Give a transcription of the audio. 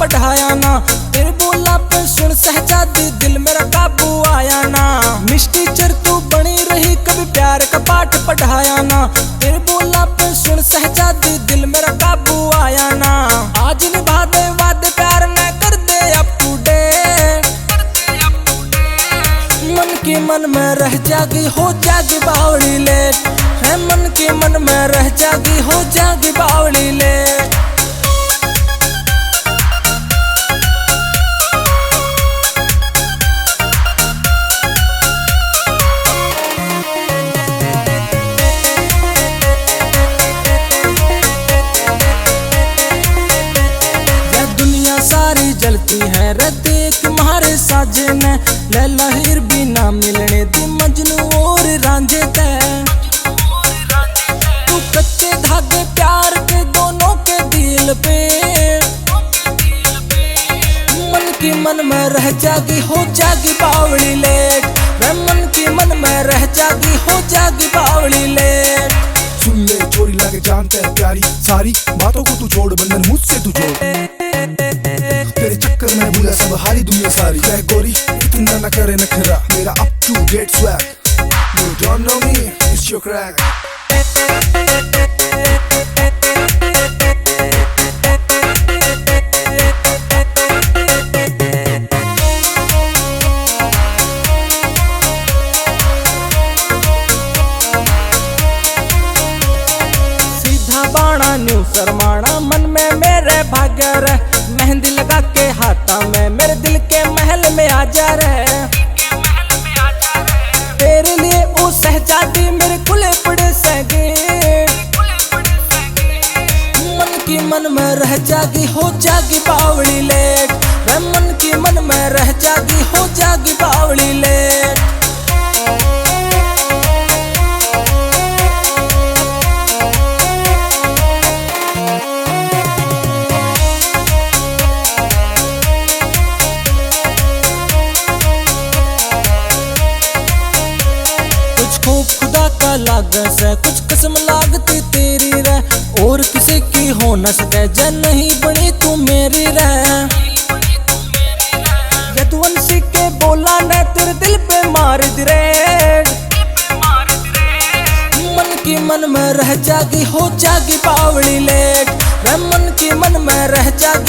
पढ़ाया ना, तेरे बोला पे सुन सहजादी दिल मेरा काबू आया ना। मिस टीचर तू बनी रही कभी प्यार का पाठ पढ़ाया ना, तेरे बोला पे सुन सहजादी दिल मेरा काबू आया ना। आज निभा दे वादे प्यार न कर दे अप टू डेट, मन की मन में रह जागी हो जागी बावड़ी लेट है, मन की मन में रह जागी हो जागी बावड़ी लेट। सारी जलती है रे देख मारे साजे ने, लैला हीर भी ना मिलने दी मजनू और रांझे ते। तू कच्चे धागे प्यार के दोनों के दिल पे, मन की मन में रह जागी हो जागी बावड़ी लेट, मैं मन की मन में रह जागी हो जागी बावड़ी लेट। सुन ले चोरी लागे जानते है प्यारी सारी बातों को तू छोड़, बंधन मुझसे तू जोड़। तेरे चक्कर में भूला सब हारी दुनिया सारी, कह गोरी इतना न करे नखरा, मेरा up to date swag, you don't know me, it's your crack। बाणा न्यू शर्माना मन में मेरे भाग्य रे, मेहंदी लगा के हाथा में मेरे दिल के महल में आ जा रे। तेरे लिए ओ सहजादी मेरे खुले पड़े सगे, मन की मन में रह जागी हो जागी बावड़ी लेट, मैं मन की मन में रह जागी हो जागी बावड़ी लेट। खुदा का लागन से कुछ कसम लागती तेरी रे, और किसी की हो न सके जन नहीं बनी तू मेरी रे। यदुवंशी के बोला न तेरे दिल पे मार दी रे, मन की मन में रह जागी हो जागी बावड़ी लेट, मैं मन की मन में रह जागी